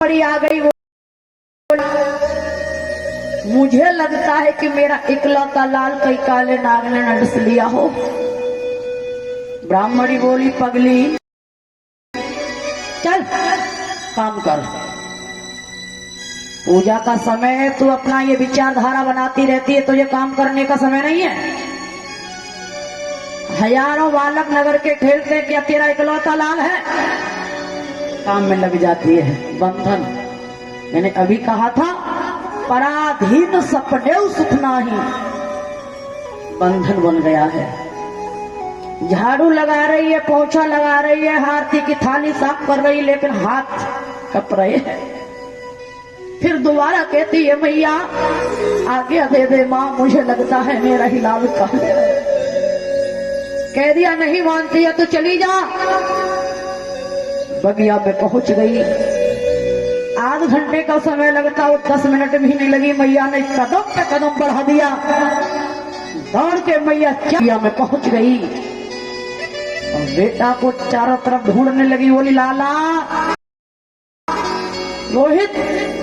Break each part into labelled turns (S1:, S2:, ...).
S1: बड़ी आ गई। मुझे लगता है कि मेरा इकलौता लाल कई काले नाग ने नडस लिया हो। ब्राह्मणी बोली, पगली चल काम कर, पूजा का समय है, तू अपना ये विचारधारा बनाती रहती है, तो ये काम करने का समय नहीं है। हजारों बालक नगर के खेलते, क्या तेरा इकलौता लाल है? काम में लग जाती है। बंधन, मैंने अभी कहा था, पराधीन सपने सुख नाही, बंधन बन गया है। झाड़ू लगा रही है, पोछा लगा रही है, आरती की थाली साफ कर रही, लेकिन हाथ कप रहे हैं। फिर दोबारा कहती है, मैया आज्ञा दे दे माँ, मुझे लगता है मेरा ही लाल का है। कह दिया नहीं मानती है तो चली जा। बगिया में पहुंच गई। आध घंटे का समय लगता हो, 10 मिनट भी नहीं लगी। मैया ने कदम पे कदम बढ़ा दिया। दौड़ के मैया बगिया में पहुंच गई और बेटा को चारों तरफ ढूंढने लगी। बोली, लाला रोहित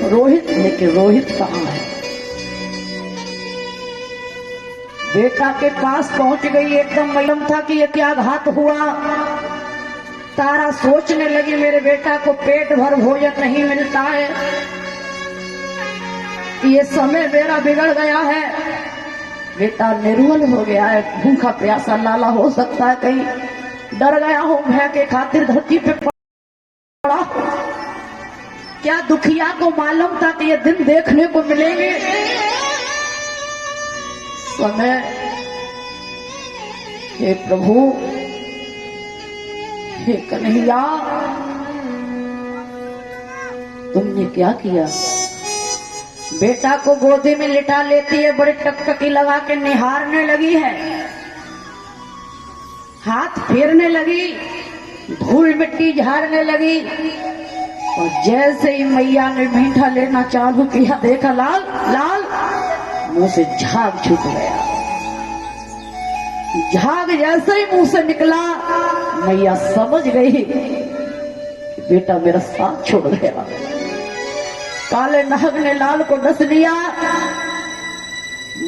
S1: रोहित, लेकिन रोहित कहाँ है? बेटा के पास पहुंच गई। एकदम मालूम था कि ये क्या घात हुआ। तारा सोचने लगी, मेरे बेटा को पेट भर भोजन नहीं मिलता है, ये समय मेरा बिगड़ गया है। बेटा निर्बल हो गया है, भूखा प्यासा लाला हो सकता है कहीं डर गया हो, भय के खातिर धरती पे पड़ा। क्या दुखिया को मालूम था कि ये दिन देखने को मिलेंगे? समय, हे प्रभु, हे कन्हैया, तुमने क्या किया? बेटा को गोदी में लिटा लेती है, बड़ी टकटकी लगा के निहारने लगी है, हाथ फेरने लगी, धूल मिट्टी झाड़ने लगी। और जैसे ही मैया ने मीठा लेना चालू किया, देखा लाल लाल, मुंह से झाग छूट गया। झाग जैसे ही मुंह से निकला, मैया समझ गई कि बेटा मेरा साथ छोड़ गया। काले नाग ने लाल को डस लिया।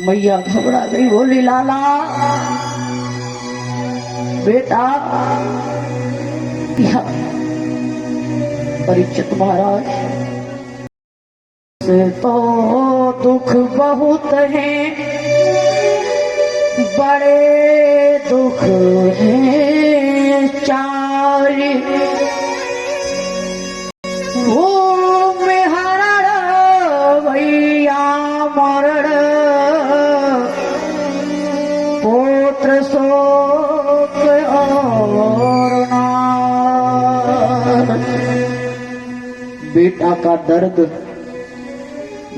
S1: मैया घबरा गई, बोली, लाला बेटा क्या? परीक्षित महाराज से तो दुख बहुत हैं, बड़े दुख हैं चार, वो में हरण भैया मरण, पुत्र शोक और नार। बेटा का दर्द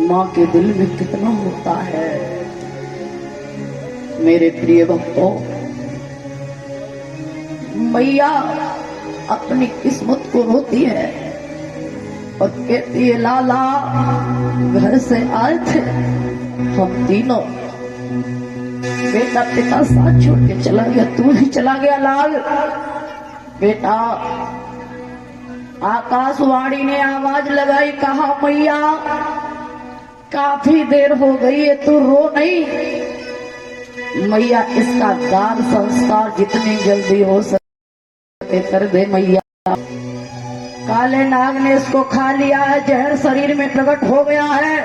S1: माँ के दिल में कितना होता है। मेरे प्रिय भक्तों, मैया अपनी किस्मत को रोती है और कहती है, लाला घर से आए थे हम तीनों, बेटा पिता साथ छोड़ के चला गया, तू भी चला गया लाल। बेटा, आकाशवाणी ने आवाज लगाई, कहा मैया काफी देर हो गई है, तू रो नहीं। मैया इसका दान संस्कार जितनी जल्दी हो सके कर दे मैया। काले नाग ने इसको खा लिया है, जहर शरीर में प्रकट हो गया है।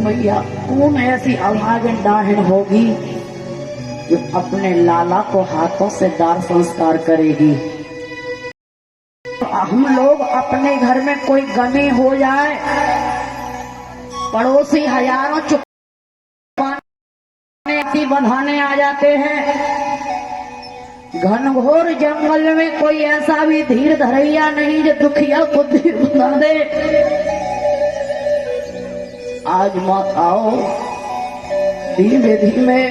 S1: मैया कौन ऐसी अभागन डाहन होगी जो अपने लाला को हाथों से दान संस्कार करेगी? हम लोग अपने घर में कोई गमी हो जाए, पड़ोसी हजारों बंधाने आ जाते हैं। घनघोर जंगल में कोई ऐसा भी धीर धरैया नहीं जो दुखिया को धीर बना दे। आज मत आओ, धीमे धीमे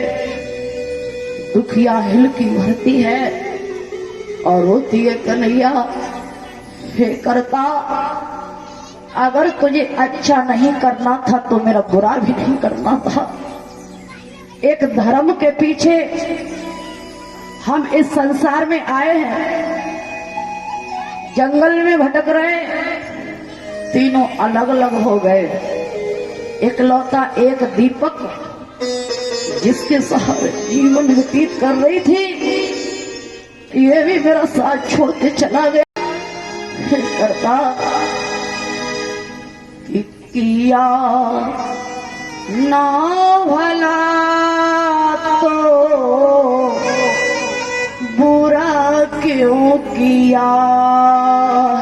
S1: दुखिया हिलकी भरती है और रोती है, कन्हैया हे करता, अगर तुझे अच्छा नहीं करना था तो मेरा बुरा भी नहीं करना था। एक धर्म के पीछे हम इस संसार में आए हैं, जंगल में भटक रहे, तीनों अलग अलग हो गए। इकलौता एक दीपक जिसके सहारे जीवन व्यतीत कर रही थी, ये भी मेरा साथ छोड़ के चला गया। करता कि किया ना भला तो बुरा क्यों किया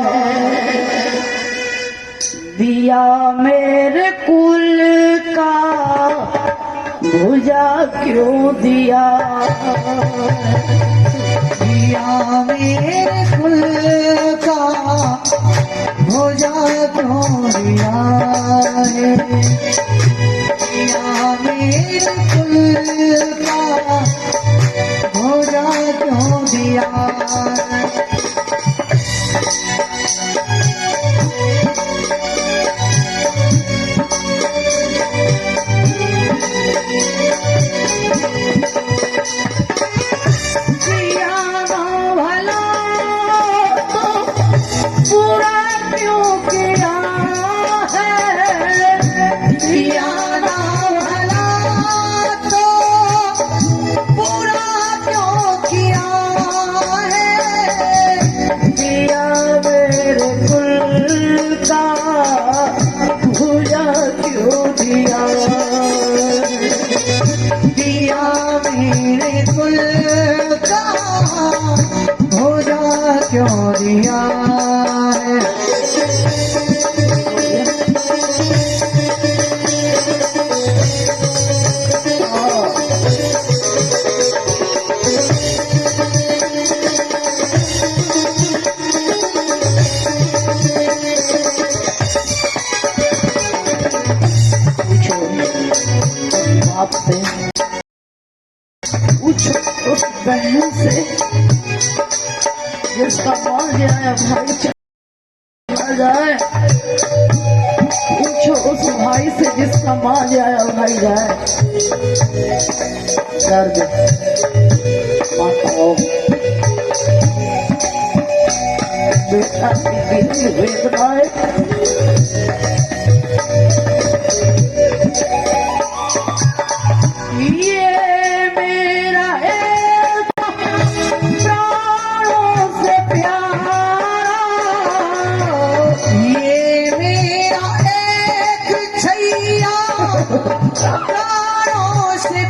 S1: है, दिया मेरे कुल का भुजा क्यों दिया,
S2: दिया मेरे कुल का भुजा क्यों दिया है, दिया मेरे कुल का भुजा क्यों दिया है। क्यों दिया है,
S1: पूछो बाप से, पूछो उस बहन से जिसका मार जाए भाई चला जाए, पूछो उस भाई से जिसका मार जाए भाई जाए। दर्द माताओं बेटा की दिल वेदनाएं, ये मेरा
S2: प्राणों से प्यारा,
S1: ये छैया प्राणों से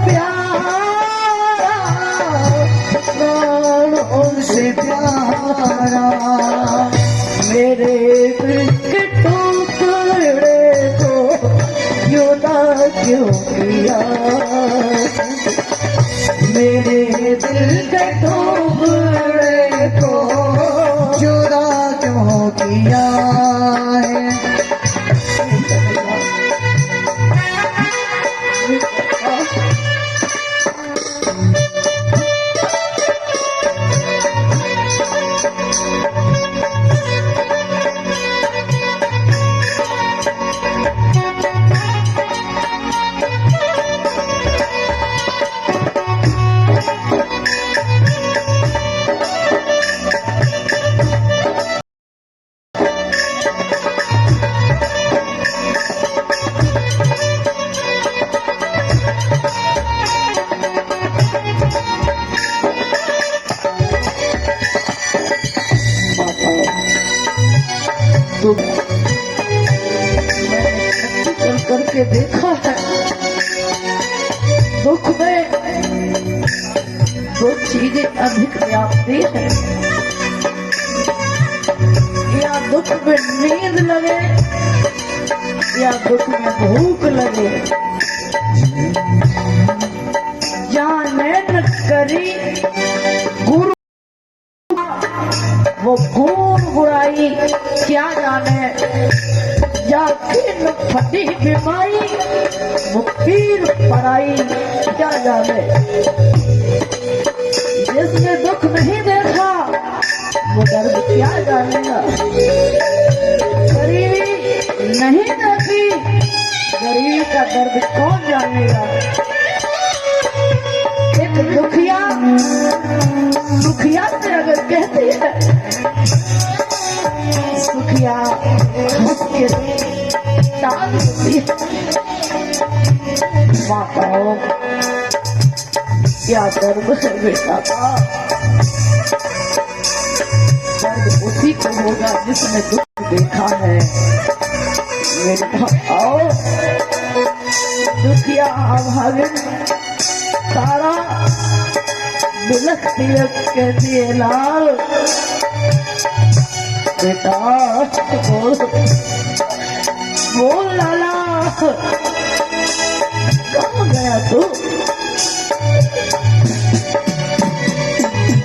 S1: प्यारा,
S2: प्राणों से प्यारा,
S1: मेरे दिल के टुकड़े को जुदा क्यों किया, मेरे दिल के टुकड़े को
S2: जुदा क्यों किया है।
S1: चल करके देखा है, दुख में दो चीजें अधिक व्याप्ति है, या दुख में नींद लगे या दुख में भूख लगे, जाने न करी गुरु वो घूर बुराई, क्या जाने जाके फटी बीमारी मुक्तीर पराई, क्या जाने जिसने दुख नहीं देखा वो दर्द क्या जानेगा, गरीबी नहीं देखी गरीब का दर्द कौन जानेगा। एक दुखिया से अगर कहती है, दुखिया हंस के टाल देती है, माँ कहो क्या दर्द है बेटा का। दर्द उसी को होगा जिसने दुख देखा है। बेटा आओ, दुखिया भागे तारा बिलख तिलक कहती है, लाल बेटा बोल बोल लाला, कहाँ गया तू।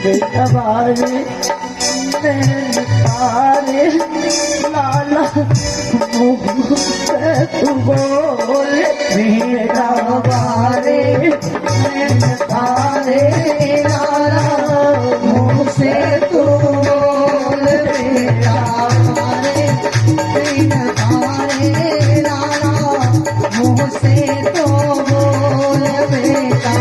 S1: बेटा बारे तारे लाला मुँह से तू बोल, बेटा बारे तारे लाला मुँह से तू बोल, बेटा बारे तारे लाला मुँह से तो बोल बेटा।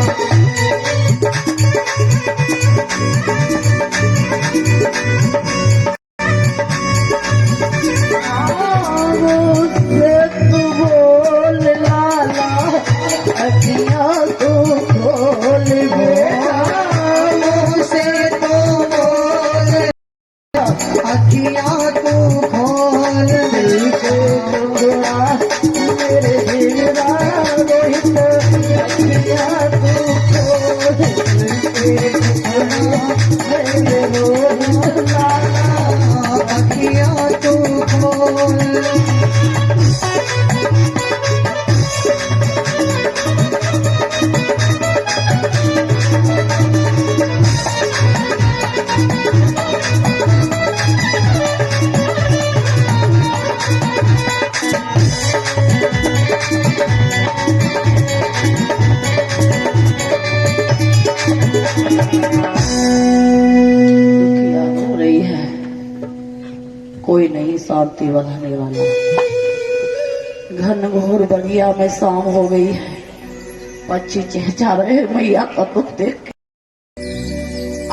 S1: कोई नहीं शांति बढ़ाने वाला। घन घोर बगिया में शाम हो गई है, पक्षी चहचहा रहे मैया का दुख देख के।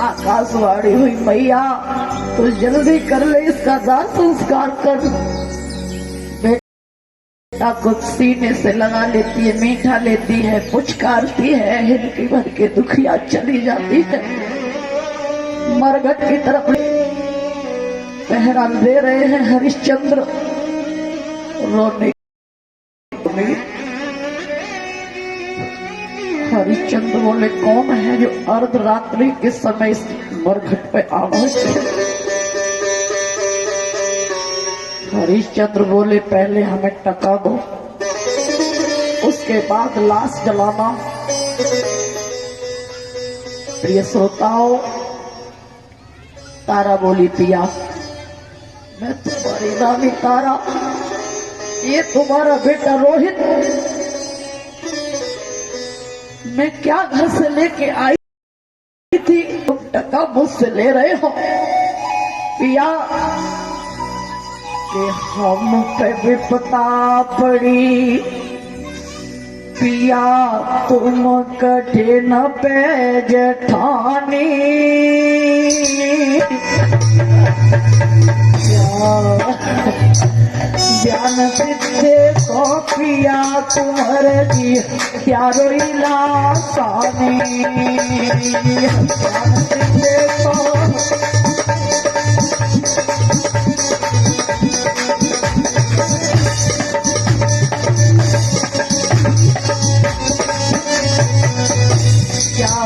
S1: आकाशवाणी हुई, मैया तो जल्दी कर ले, इसका दाह संस्कार कर। बेटा कुछ सीने से लगा लेती है, मीठा लेती है, पुचकारती है, हिलकी भर के दुखिया चली जाती है। मरघट की तरफ पहरा दे रहे हैं हरिश्चंद्र, रोने हरिश्चंद्र बोले, कौन है जो अर्धरात्रि के समय इस मरघट पे आवाज। हरिश्चंद्र बोले, पहले हमें टका दो, उसके बाद लाश जलाना। प्रिय श्रोताओं, तारा बोली, पिया मैं तुम्हारी रानी तारा, ये तुम्हारा बेटा रोहित मैं क्या घर से लेके आई थी, तुम टका मुझसे ले रहे हो। पिया कि हम पे विपता पड़ी, पिया तुम कठिन पे जेठानी। ज्ञान सिद्धे को पिया तुम्हारे जी क्या रोइला सानी। ज्ञान सिद्धे को क्या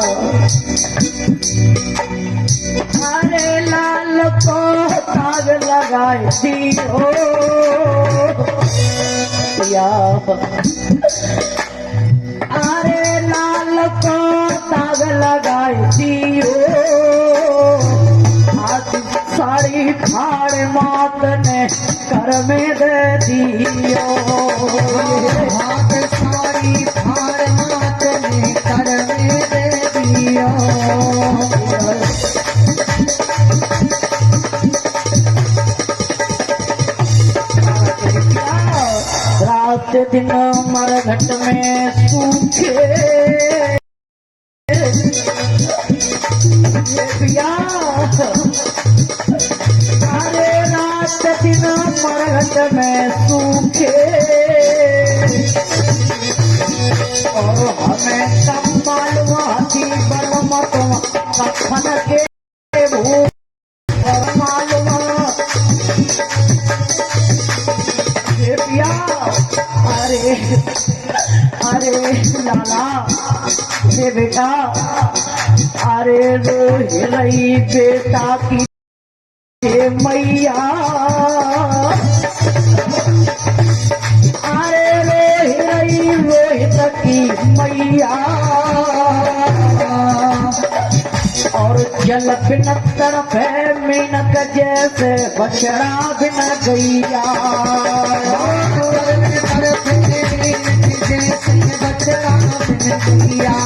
S1: अरे लाल को ताग लगाई दियो या, अरे लाल को ताग लगाई दियो, आज साड़ी फाड़ मात ने कर में दे दियो। हाथ साड़ी फाड़ मात ने कर में दे दियो। रात दिन ये पिया अरे रात दिन मरघट में सूखे और हमें कब मालूम थी बलमत कफन के भूख और मालूम ये पिया अरे अरे लाला हे बेटा अरे रो रही बेटा की हे मैया अरे रो रही रोहित की मैया और जल बिन तरफ है मेनक जैसे बछड़ा बिन गैया जैसे बछड़ा बिन गैया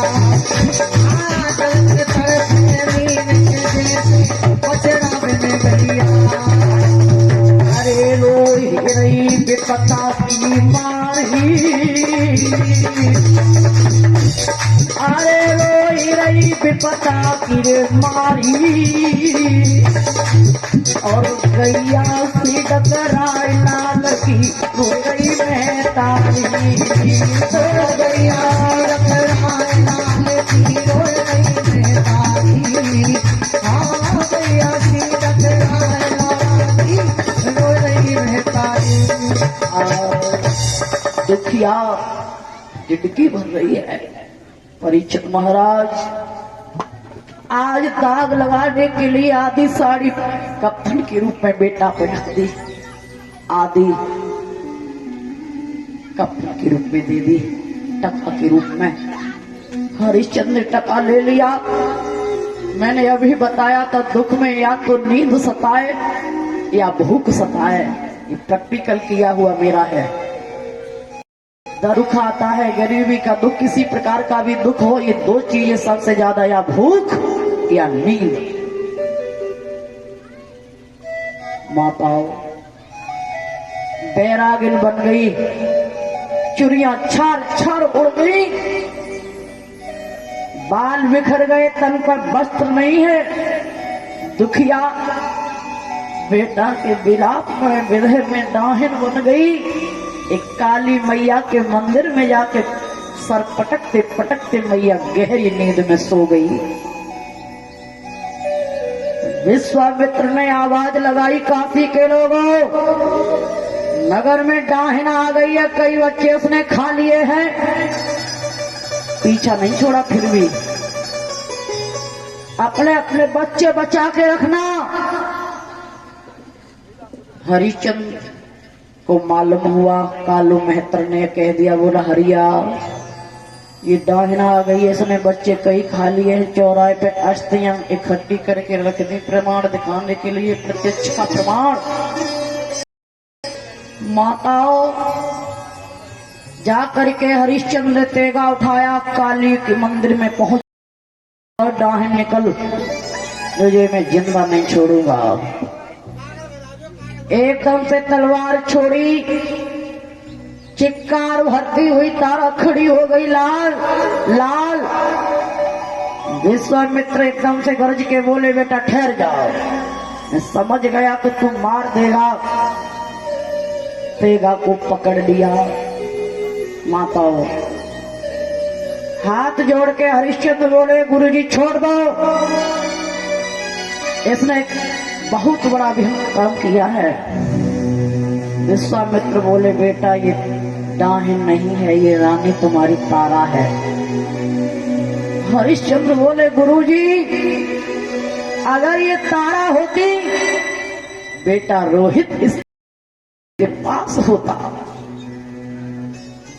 S1: बछड़ा बिन गैया अरे रोई रही विपता की मारी अरे रोई रही विपता की रे मारी और गैया सी डकराई लाल की रो गई महतारी गैया डकराई लाल की रो गई महतारी हाँ गैया सी डकराई लाल की रो गई महतारी दुखिया जिंदगी भर रही है। परीक्षित महाराज आज दाग लगाने के लिए आधी साड़ी कफन के रूप में बेटा पहना दी, आधी कफन के रूप में दे दी, टका के रूप में। हरिश्चंद्र ने टका ले लिया। मैंने अभी बताया था दुख में या तो नींद सताए या भूख सताए, ये प्रैक्टिकल किया हुआ मेरा है। दुख आता है, गरीबी का दुख, किसी प्रकार का भी दुख हो, ये दो चीजें सबसे ज्यादा, या भूख या नींद। माताओं बैरागिन बन गई, चुरियां छार छार उड़ गई, बाल बिखर गए, तन पर वस्त्र नहीं है। दुखिया बेटा के विलाप में विरह में दाहिन बन गई। एक काली मैया के मंदिर में जाके सर पटकते पटकते मैया गहरी नींद में सो गई। विश्वामित्र ने आवाज लगाई, काशी के लोगों, नगर में डाहिन आ गई है, कई बच्चे उसने खा लिए हैं। पीछा नहीं छोड़ा, फिर भी अपने अपने बच्चे बचा के रखना। हरिश्चंद्र को मालूम हुआ, कालू मेहतर ने कह दिया, बोला हरिया ये डाहिना आ गई है, इसने बच्चे कई खा लिए हैं। चौराहे पे अस्थियां इकट्ठी करके रख दी, प्रमाण दिखाने के लिए, प्रत्यक्ष का प्रमाण। माताओं जा करके हरिश्चंद्र ने तेगा उठाया, काली के मंदिर में पहुंच और डाहिन निकल, तुझे मैं जिंदा नहीं छोड़ूंगा। एकदम से तलवार छोड़ी, चिक्कार भरती हुई तारा खड़ी हो गई, लाल लाल। विश्वामित्र एकदम से गरज के बोले, बेटा ठहर जाओ, मैं समझ गया कि तू मार देगा। तेगा को पकड़ लिया। माताओं हाथ जोड़ के हरिश्चंद्र बोले, गुरुजी छोड़ दो, इसने बहुत बड़ा भी काम किया है। विश्वामित्र बोले, बेटा ये डाहिन नहीं है, ये रानी तुम्हारी तारा है। हरिश्चंद्र बोले, गुरुजी अगर ये तारा होती, बेटा रोहित इसके पास होता।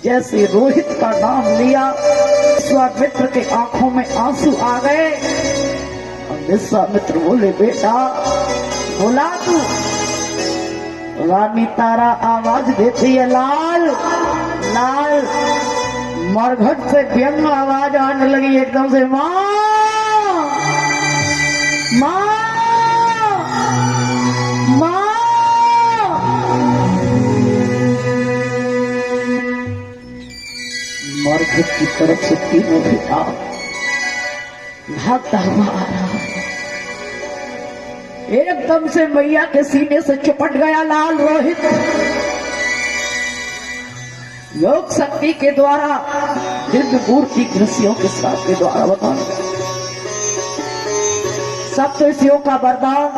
S1: जैसे रोहित का नाम लिया, विश्वामित्र के आंखों में आंसू आ गए। विश्वामित्र बोले, बेटा बोला तू। रानी तारा आवाज देती है, लाल लाल। मरघट से व्यंग आवाज आने लगी एकदम से, माँ माँ माँ। मरघट की तरफ से तीनों पिता भागता हुआ आ रहा है। एकदम से मैया के सीने से चिपट गया लाल रोहित। योग शक्ति के द्वारा, दिव्य मूर्ति ऋषियों के साथ के द्वारा बताया गया। सप्त ऋषियों का वरदान,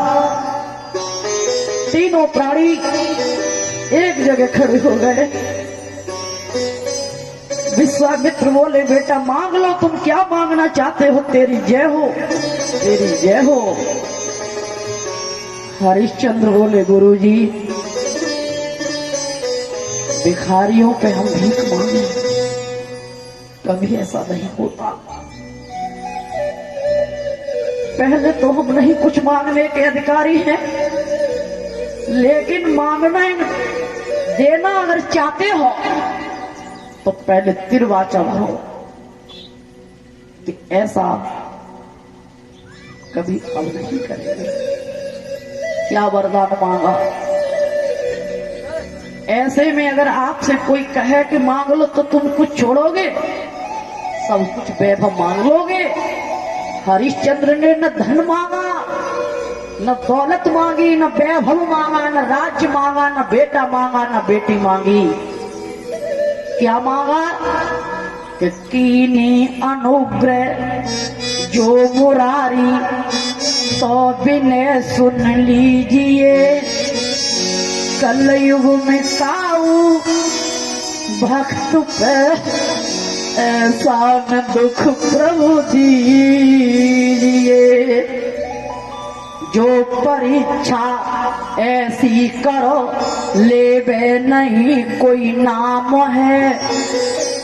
S1: तीनों प्राणी एक जगह खड़े हो गए। विश्वामित्र बोले, बेटा मांग लो, तुम क्या मांगना चाहते हो? तेरी जय हो, तेरी जय हो। हरिश्चंद्र बोले, गुरुजी भिखारियों पे हम भीख मांगे, कभी ऐसा नहीं होता। पहले तो हम नहीं कुछ मांगने के अधिकारी हैं, लेकिन मांगना देना अगर चाहते हो तो पहले तिरवाचा भरो। तो ऐसा कभी अब नहीं करेंगे। क्या वरदान मांगा? ऐसे में अगर आपसे कोई कहे कि मांग लो तो तुम कुछ छोड़ोगे? सब कुछ वैभव मांग लोगे? हरिश्चंद्र ने न धन मांगा, न दौलत मांगी, न वैभव मांगा, न राज्य मांगा, न बेटा मांगा, न बेटी मांगी। क्या मांगा? कि कीनी अनुग्रह जो मुरारी, तो विनय सुन लीजिए, कलयुग में साऊ भक्त पे ऐसा न दुख प्रभु दीजिए। जो परीक्षा ऐसी करो, लेवे नहीं कोई नाम है।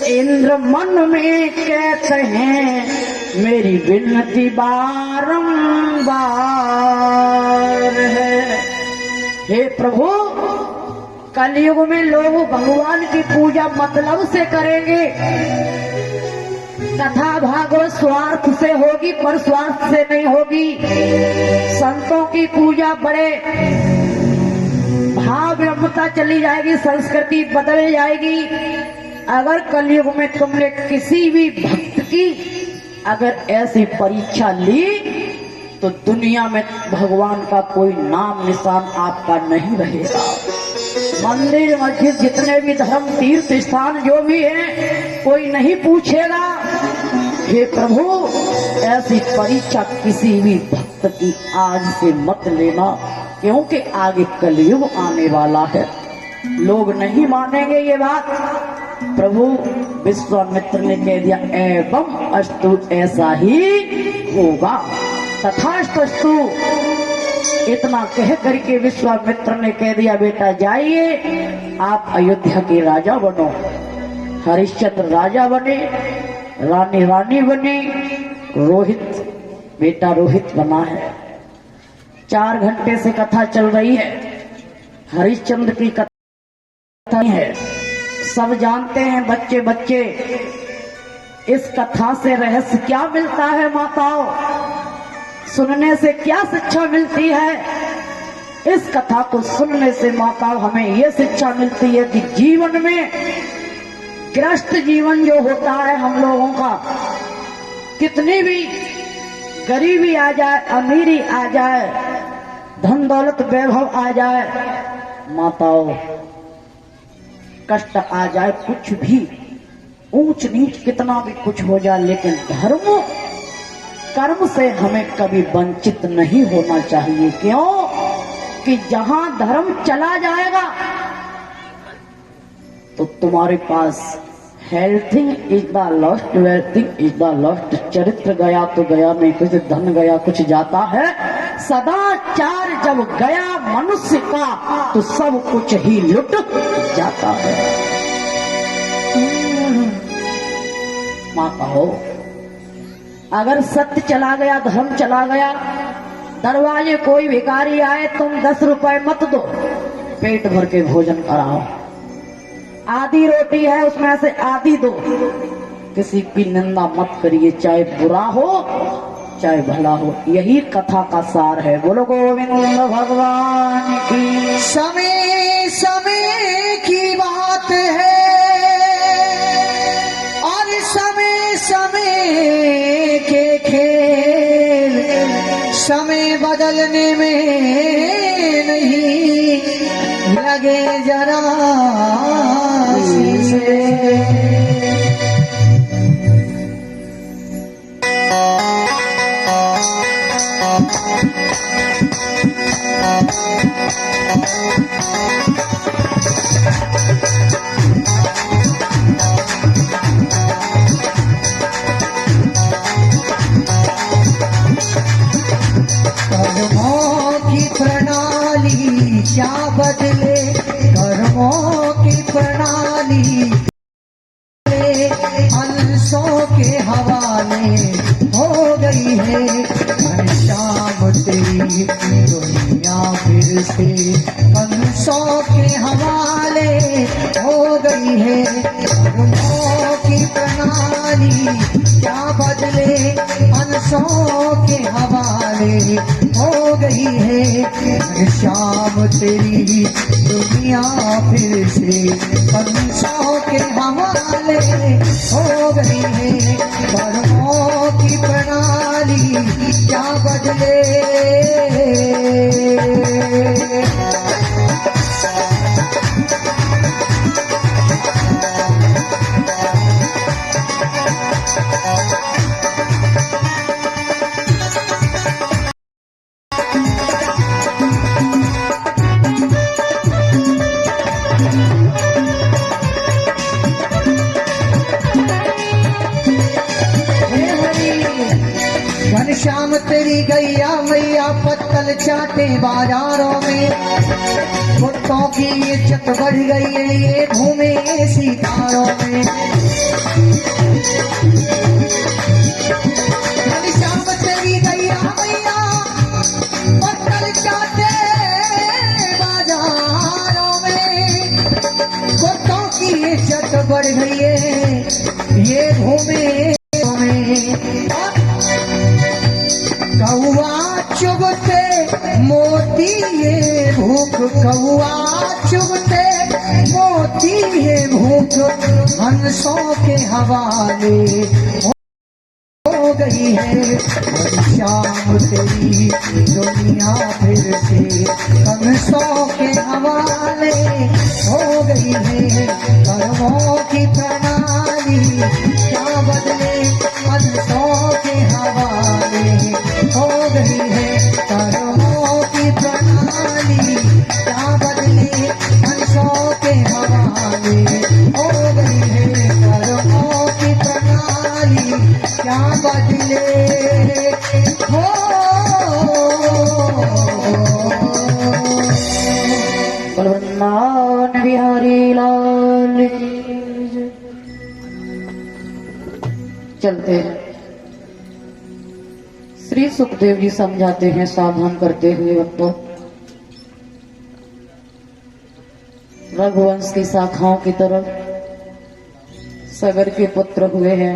S1: इंद्र मन में कहते हैं, मेरी विनती बारंबार है। हे प्रभु, कलयुग में लोग भगवान की पूजा मतलब से करेंगे। कथा भागवत स्वार्थ से होगी, पर स्वार्थ से नहीं होगी। संतों की पूजा बड़े भाव ब्रह्मता चली जाएगी, संस्कृति बदल जाएगी। अगर कलयुग में तुमने किसी भी भक्त की अगर ऐसी परीक्षा ली तो दुनिया में भगवान का कोई नाम निशान आपका नहीं रहेगा। मंदिर मस्जिद जितने भी धर्म तीर्थ स्थान जो भी हैं, कोई नहीं पूछेगा। हे प्रभु, ऐसी परीक्षा किसी भी भक्त की आज से मत लेना, क्योंकि आगे कलयुग आने वाला है। लोग नहीं मानेंगे ये बात। प्रभु विश्वामित्र ने कह दिया, एवं अस्तु, ऐसा ही होगा, तथास्तु। इतना कह करके विश्वामित्र ने कह दिया, बेटा जाइए, आप अयोध्या के राजा बनो। हरिश्चंद्र राजा बने, रानी रानी बनी, रोहित बेटा रोहित बना है। 4 घंटे से कथा चल रही है, हरिश्चंद्र की कथा है। सब जानते हैं बच्चे बच्चे, इस कथा से रहस्य क्या मिलता है? माताओं, सुनने से क्या शिक्षा मिलती है? इस कथा को सुनने से माताओं हमें यह शिक्षा मिलती है कि जीवन में ग्रस्त जीवन जो होता है हम लोगों का, कितनी भी गरीबी आ जाए, अमीरी आ जाए, धन दौलत वैभव आ जाए, माताओं कष्ट आ जाए, कुछ भी ऊंच नीच कितना भी कुछ हो जाए, लेकिन धर्म कर्म से हमें कभी वंचित नहीं होना चाहिए। क्यों? कि जहां धर्म चला जाएगा तो तुम्हारे पास health thing is the lost, wealth thing is the lost. चरित्र गया तो गया, नहीं कुछ धन गया कुछ जाता है। सदाचार जब गया मनुष्य का तो सब कुछ ही लुट जाता है। मां कहो, अगर सत्य चला गया, धर्म चला गया, दरवाजे कोई भिखारी आए, तुम 10 रुपए मत दो, पेट भर के भोजन कराओ। आधी रोटी है उसमें से आधी दो। किसी की निंदा मत करिए, चाहे बुरा हो चाहे भला हो। यही कथा का सार है। बोलो गोविंद भगवान की।
S2: समय समय की बात है और समय समय के खेल, समय बदलने में नहीं लगे जरा से। कर्मों की प्रणाली क्या बदले, कर्मों की प्रणाली अंशों के हवाले हो गई है। शाम तेरी दुनिया फिर से अंशों के हवाले हो गई है। कर्मों की प्रणाली क्या बदले अंशों के हवाले हो गई है। शाम तेरी दुनिया फिर से अंशों के हवाले हो गई है। कर्मों की प्रणाली क्या बदले। घनश्याम तेरी गैया मैया पत्तल चाटे बाजारों में, कुत्तों की इज्जत बढ़ गई है ये घूमे सितारों में। घनश्याम तेरी गैया मैया पत्तल चाटे बाजारों में, कुत्तों की इज्जत बढ़ गई है ये घूमे में। कौआ चुगते मोती ये भूख, कौआ चुगते मोती ये भूख हंसों के हवाले हो गई है। शाम तेरी दुनिया फिर से हंसों के हवाले हो गई है। कर्मों की प्रणाली क्या बदले हंसों के हवाले हो गई है। कर्मों की प्रणाली क्या बदले हंसों के हवाले हो गई है। कर्मों की प्रणाली क्या बदले हो।
S1: बलवन्नान बिहारी लाल चलते हैं। श्री सुखदेव जी समझाते हैं सावधान करते हुए भक्तों, रघुवंश की शाखाओं की तरफ सगर के पुत्र हुए हैं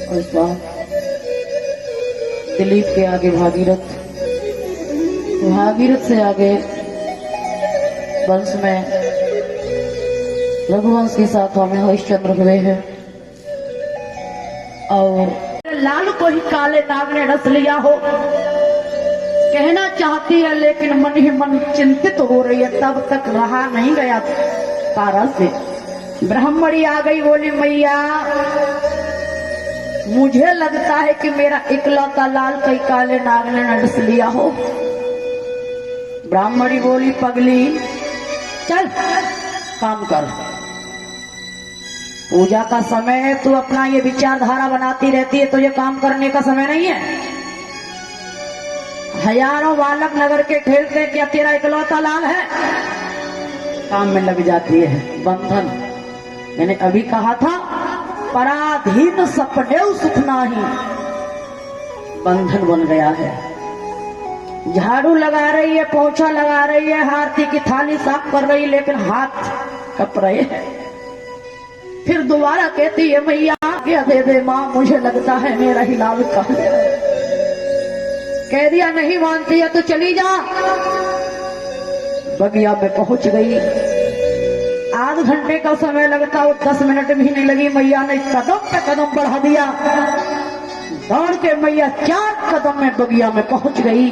S1: और इस बार दिलीप के आगे भागीरथ, भागीरथ से आगे वंश में रघुवंश की शाखा में हरिश्चंद्र हुए हैं। और लाल को ही काले नाग ने रस लिया हो कहना चाहती है, लेकिन मन ही मन चिंतित हो रही है। तब तक रहा नहीं गया तारा से ब्राह्मणी आ गई, बोली मैया मुझे लगता है कि मेरा इकलौता लाल कई काले नाग ने रस लिया हो। ब्राह्मणी बोली पगली चल काम कर, पूजा का समय है, तू अपना ये विचारधारा बनाती रहती है, तो ये काम करने का समय नहीं है। हजारों बालक नगर के खेलते, क्या तेरा इकलौता लाल है? काम में लग जाती है। बंधन मैंने अभी कहा था, पराधीन सपने सुख नाही, बंधन बन गया है। झाड़ू लगा रही है, पोछा लगा रही है, आरती की थाली साफ कर रही, लेकिन हाथ कप रहे हैं। फिर दोबारा कहती है मैया क्या दे दे माँ, मुझे लगता है मेरा ही लाल का। कह दिया नहीं मानती है तो चली जा। बगिया में पहुंच गई, आध घंटे का समय लगता वो 10 मिनट भी नहीं लगी। मैया ने कदम पे कदम बढ़ा दिया, दौड़ के मैया 4 कदम में बगिया में पहुंच गई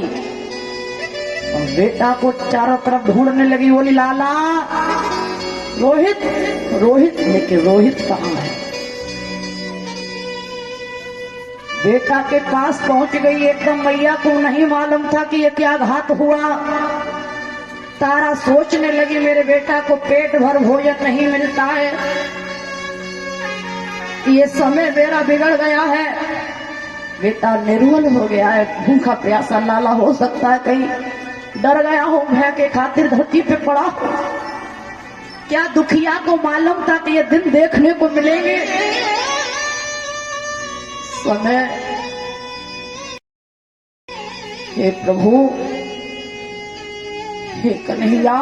S1: और बेटा को चारों तरफ ढूंढने लगी। बोली लाला रोहित रोहित, लेकिन रोहित कहाँ है? बेटा के पास पहुंच गई एकदम। मैया को नहीं मालूम था कि ये क्या घात हुआ। तारा सोचने लगी मेरे बेटा को पेट भर भोजन नहीं मिलता है, ये समय मेरा बिगड़ गया है, बेटा निर्बल हो गया है, भूखा प्यासा लाला हो सकता है कहीं डर गया हो, भय के खातिर धरती पे पड़ा। क्या दुखिया को मालूम था कि ये दिन देखने को मिलेंगे? समय हे प्रभु, हे कन्हैया,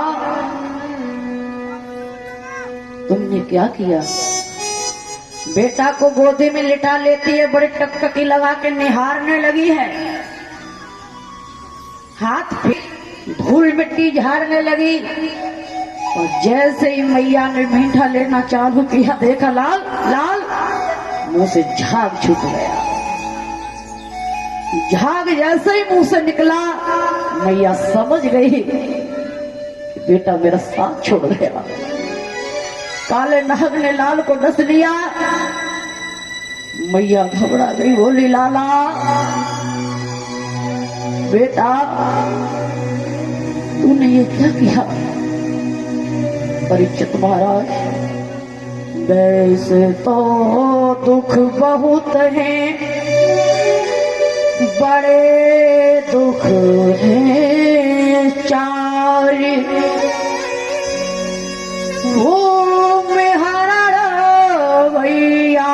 S1: तुमने क्या किया? बेटा को गोदी में लिटा लेती है, बड़ी टकटकी लगा के निहारने लगी है, हाथ धूल मिट्टी झाड़ने लगी। और जैसे ही मैया ने मीठा लेना चालू किया, देखा लाल लाल मुंह से झाग छूट गया। झाग जैसे ही मुंह से निकला, मैया समझ गई बेटा मेरा साथ छोड़ गया। काले नाग ने लाल को डस लिया। मैया घबरा गई, बोली लाला बेटा तूने ये क्या किया? परीक्षित महाराज, वैसे तो दुख बहुत हैं, बड़े दुख हैं चार, वो में हरण भैया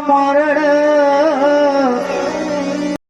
S1: मरण